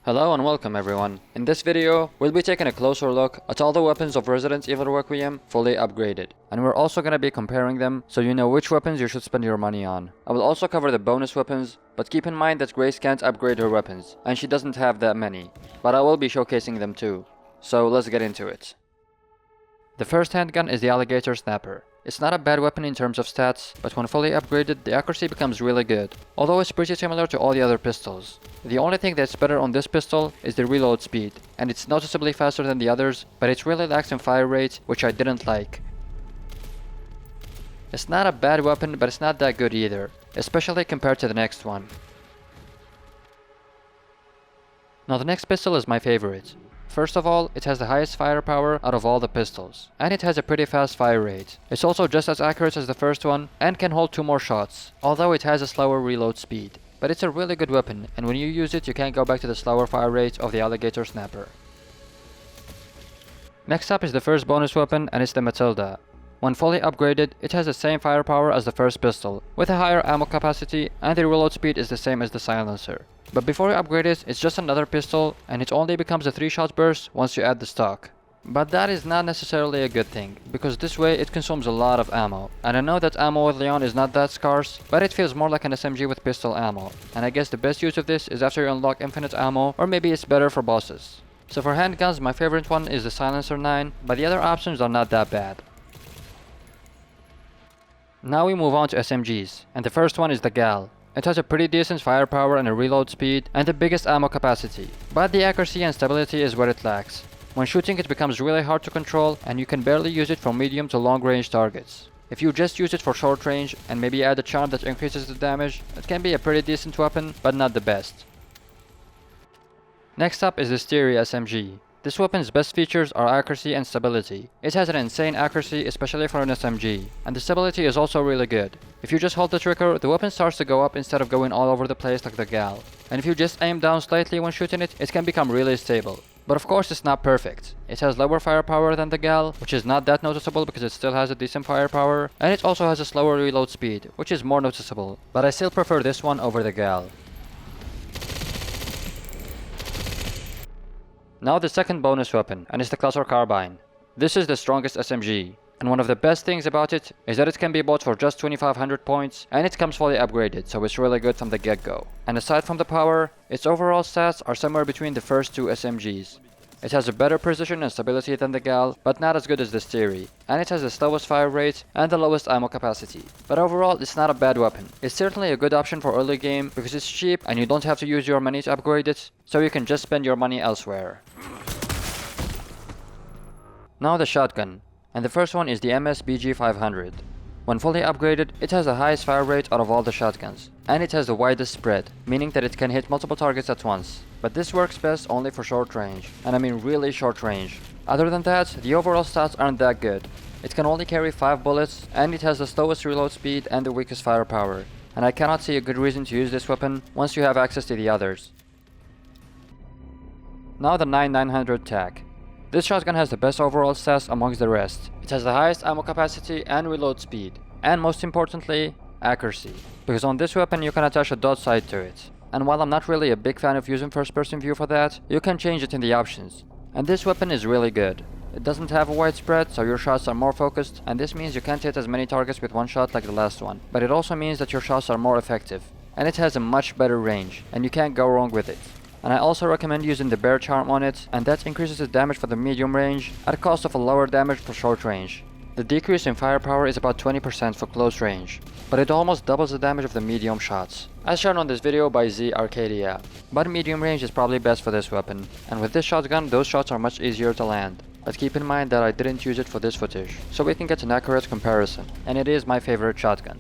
Hello and welcome everyone. In this video, we'll be taking a closer look at all the weapons of Resident Evil Requiem fully upgraded. And we're also going to be comparing them so you know which weapons you should spend your money on. I will also cover the bonus weapons, but keep in mind that Grace can't upgrade her weapons, and she doesn't have that many. But I will be showcasing them too. So let's get into it. The first handgun is the Alligator Snapper. It's not a bad weapon in terms of stats, but when fully upgraded, the accuracy becomes really good, although it's pretty similar to all the other pistols. The only thing that's better on this pistol is the reload speed, and it's noticeably faster than the others, but it really lacks in fire rate, which I didn't like. It's not a bad weapon, but it's not that good either, especially compared to the next one. Now the next pistol is my favorite. First of all, it has the highest firepower out of all the pistols, and it has a pretty fast fire rate. It's also just as accurate as the first one, and can hold 2 more shots, although it has a slower reload speed. But it's a really good weapon, and when you use it you can't go back to the slower fire rate of the Alligator Snapper. Next up is the first bonus weapon, and it's the Matilda. When fully upgraded, it has the same firepower as the first pistol, with a higher ammo capacity, and the reload speed is the same as the silencer. But before you upgrade it, it's just another pistol, and it only becomes a 3-shot burst once you add the stock. But that is not necessarily a good thing, because this way it consumes a lot of ammo. And I know that ammo with Leon is not that scarce, but it feels more like an SMG with pistol ammo. And I guess the best use of this is after you unlock infinite ammo, or maybe it's better for bosses. So for handguns, my favorite one is the Silencer 9, but the other options are not that bad. Now we move on to SMGs, and the first one is the Gal. It has a pretty decent firepower and a reload speed, and the biggest ammo capacity, but the accuracy and stability is where it lacks. When shooting it becomes really hard to control, and you can barely use it for medium to long range targets. If you just use it for short range, and maybe add a charm that increases the damage, it can be a pretty decent weapon, but not the best. Next up is the Stiri SMG. This weapon's best features are accuracy and stability. It has an insane accuracy, especially for an SMG, and the stability is also really good. If you just hold the trigger, the weapon starts to go up instead of going all over the place like the Gal. And if you just aim down slightly when shooting it, it can become really stable. But of course it's not perfect. It has lower firepower than the Gal, which is not that noticeable because it still has a decent firepower, and it also has a slower reload speed, which is more noticeable. But I still prefer this one over the Gal. Now the second bonus weapon, and it's the Clatter Carbine. This is the strongest SMG, and one of the best things about it is that it can be bought for just 2500 points, and it comes fully upgraded, so it's really good from the get-go. And aside from the power, its overall stats are somewhere between the first 2 SMGs. It has a better precision and stability than the Gal, but not as good as the Stiri, and it has the slowest fire rate and the lowest ammo capacity. But overall, it's not a bad weapon. It's certainly a good option for early game because it's cheap and you don't have to use your money to upgrade it, so you can just spend your money elsewhere. Now the shotgun, and the first one is the MSBG 500. When fully upgraded, it has the highest fire rate out of all the shotguns, and it has the widest spread, meaning that it can hit multiple targets at once. But this works best only for short range, and I mean really short range. Other than that, the overall stats aren't that good. It can only carry 5 bullets, and it has the slowest reload speed and the weakest firepower, and I cannot see a good reason to use this weapon once you have access to the others. Now the 9900 TAC. This shotgun has the best overall stats amongst the rest. It has the highest ammo capacity and reload speed, and most importantly, accuracy. Because on this weapon you can attach a dot sight to it. And while I'm not really a big fan of using first person view for that, you can change it in the options. And this weapon is really good. It doesn't have a wide spread, so your shots are more focused, and this means you can't hit as many targets with one shot like the last one. But it also means that your shots are more effective. And it has a much better range, and you can't go wrong with it. And I also recommend using the bear charm on it, and that increases the damage for the medium range at a cost of a lower damage for short range. The decrease in firepower is about 20% for close range, but it almost doubles the damage of the medium shots, as shown on this video by Z Arcadia. But medium range is probably best for this weapon, and with this shotgun those shots are much easier to land. But keep in mind that I didn't use it for this footage, so we can get an accurate comparison, and it is my favorite shotgun.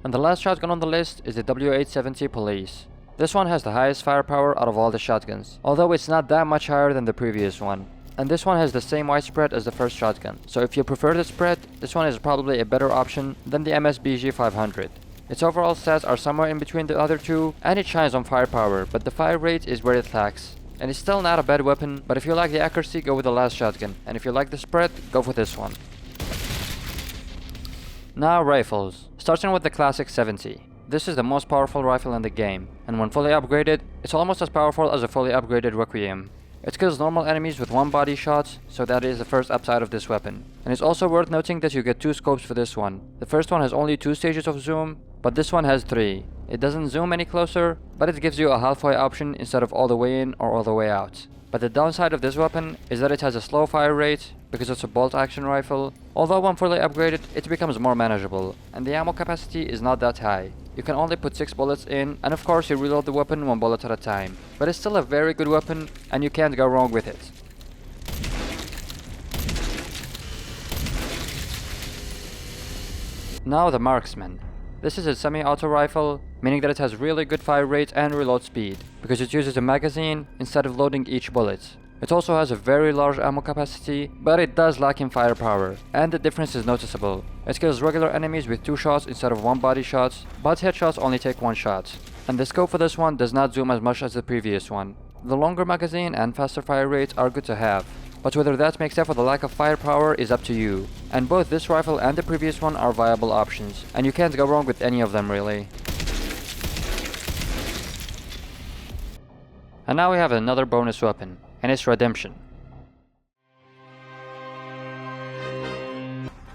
And the last shotgun on the list is the W870 Police. This one has the highest firepower out of all the shotguns, although it's not that much higher than the previous one. And this one has the same widespread as the first shotgun, so if you prefer the spread, this one is probably a better option than the MSBG 500. Its overall stats are somewhere in between the other two, and it shines on firepower, but the fire rate is where it lacks. And it's still not a bad weapon, but if you like the accuracy, go with the last shotgun, and if you like the spread, go for this one. Now rifles, starting with the classic 70. this is the most powerful rifle in the game, and when fully upgraded, it's almost as powerful as a fully upgraded Requiem. It kills normal enemies with one body shot, so that is the first upside of this weapon. And it's also worth noting that you get 2 scopes for this one. The first one has only 2 stages of zoom, but this one has 3. It doesn't zoom any closer, but it gives you a halfway option instead of all the way in or all the way out. But the downside of this weapon is that it has a slow fire rate because it's a bolt action rifle, although when fully upgraded it becomes more manageable, and the ammo capacity is not that high. You can only put 6 bullets in, and of course you reload the weapon 1 bullet at a time. But it's still a very good weapon, and you can't go wrong with it. Now the Marksman. This is a semi-auto rifle, meaning that it has really good fire rate and reload speed, because it uses a magazine instead of loading each bullet. It also has a very large ammo capacity, but it does lack in firepower, and the difference is noticeable. It kills regular enemies with 2 shots instead of 1 body shot, but headshots only take 1 shot. And the scope for this one does not zoom as much as the previous one. The longer magazine and faster fire rates are good to have, but whether that makes up for the lack of firepower is up to you. And both this rifle and the previous one are viable options, and you can't go wrong with any of them really. And now we have another bonus weapon, and it's Redemption.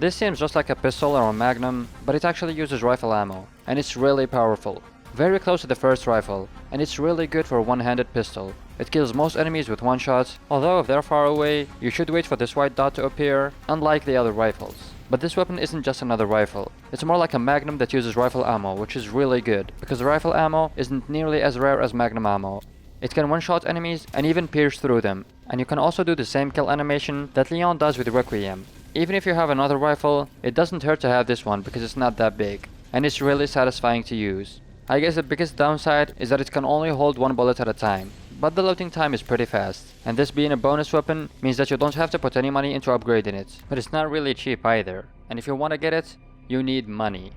This seems just like a pistol or a Magnum, but it actually uses rifle ammo, and it's really powerful. Very close to the first rifle, and it's really good for a one-handed pistol. It kills most enemies with 1 shot, although if they're far away, you should wait for this white dot to appear, unlike the other rifles. But this weapon isn't just another rifle. It's more like a Magnum that uses rifle ammo, which is really good, because the rifle ammo isn't nearly as rare as Magnum ammo. It can one-shot enemies and even pierce through them, and you can also do the same kill animation that Leon does with Requiem. Even if you have another rifle, it doesn't hurt to have this one because it's not that big, and it's really satisfying to use. I guess the biggest downside is that it can only hold 1 bullet at a time, but the loading time is pretty fast, and this being a bonus weapon means that you don't have to put any money into upgrading it, but it's not really cheap either, and if you want to get it, you need money.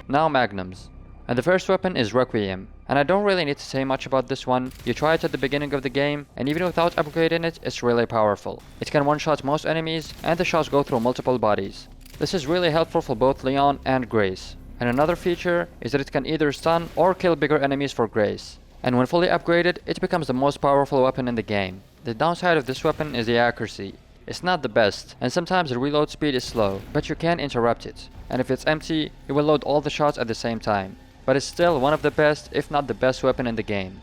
Now Magnums. And the first weapon is Requiem, and I don't really need to say much about this one. You try it at the beginning of the game, and even without upgrading it, it's really powerful. It can one-shot most enemies, and the shots go through multiple bodies. This is really helpful for both Leon and Grace. And another feature is that it can either stun or kill bigger enemies for Grace. And when fully upgraded, it becomes the most powerful weapon in the game. The downside of this weapon is the accuracy. It's not the best, and sometimes the reload speed is slow, but you can interrupt it. And if it's empty, it will load all the shots at the same time. But it's still one of the best, if not the best weapon in the game.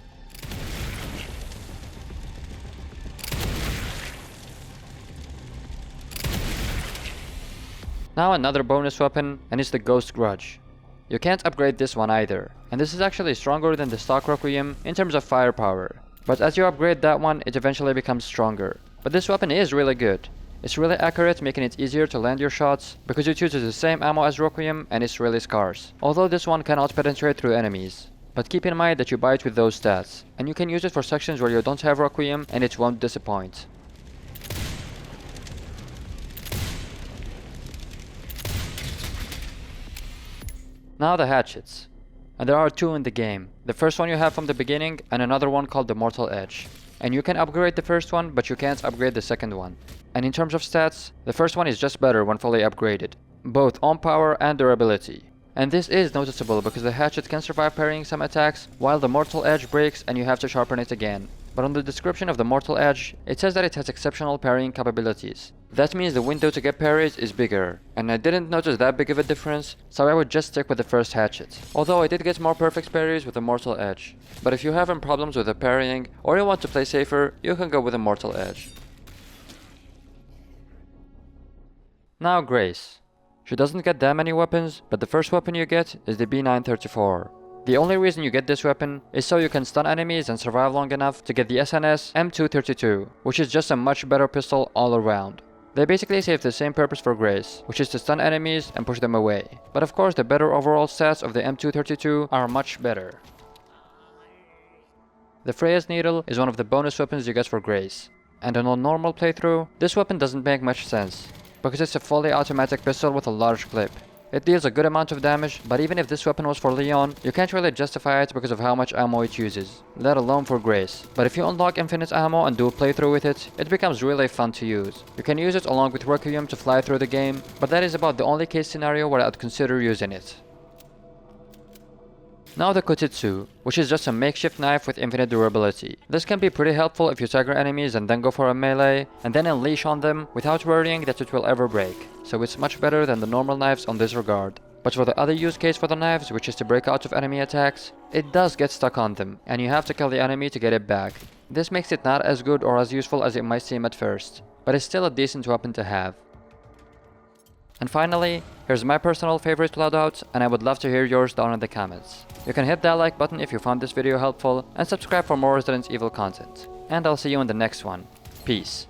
Now another bonus weapon, and it's the Ghost Grudge. You can't upgrade this one either, and this is actually stronger than the stock Requiem in terms of firepower. But as you upgrade that one, it eventually becomes stronger. But this weapon is really good. It's really accurate, making it easier to land your shots, because it uses the same ammo as Requiem and it's really scarce. Although this one cannot penetrate through enemies. But keep in mind that you buy it with those stats, and you can use it for sections where you don't have Requiem and it won't disappoint. Now the Hatchets. And there are 2 in the game. The first one you have from the beginning, and another one called the Mortal Edge. And you can upgrade the first one, but you can't upgrade the second one. And in terms of stats, the first one is just better when fully upgraded, both on power and durability. And this is noticeable because the Hatchet can survive parrying some attacks, while the Mortal Edge breaks and you have to sharpen it again. But on the description of the Mortal Edge, it says that it has exceptional parrying capabilities. That means the window to get parries is bigger, and I didn't notice that big of a difference, so I would just stick with the first Hatchet. Although I did get more perfect parries with the Mortal Edge. But if you're having problems with the parrying, or you want to play safer, you can go with the Mortal Edge. Now Grace. She doesn't get that many weapons, but the first weapon you get is the B934. The only reason you get this weapon is so you can stun enemies and survive long enough to get the S&S M232, which is just a much better pistol all around. They basically serve the same purpose for Grace, which is to stun enemies and push them away. But of course the better overall stats of the M232 are much better. The Freya's Needle is one of the bonus weapons you get for Grace. And on a normal playthrough, this weapon doesn't make much sense, because it's a fully automatic pistol with a large clip. It deals a good amount of damage, but even if this weapon was for Leon, you can't really justify it because of how much ammo it uses, let alone for Grace. But if you unlock infinite ammo and do a playthrough with it, it becomes really fun to use. You can use it along with Requiem to fly through the game, but that is about the only case scenario where I'd consider using it. Now the Kotetsu, which is just a makeshift knife with infinite durability. This can be pretty helpful if you stagger enemies and then go for a melee, and then unleash on them without worrying that it will ever break, so it's much better than the normal knives on this regard. But for the other use case for the knives, which is to break out of enemy attacks, it does get stuck on them, and you have to kill the enemy to get it back. This makes it not as good or as useful as it might seem at first, but it's still a decent weapon to have. And finally, here's my personal favorite loadout, and I would love to hear yours down in the comments. You can hit that like button if you found this video helpful, and subscribe for more Resident Evil content. And I'll see you in the next one. Peace.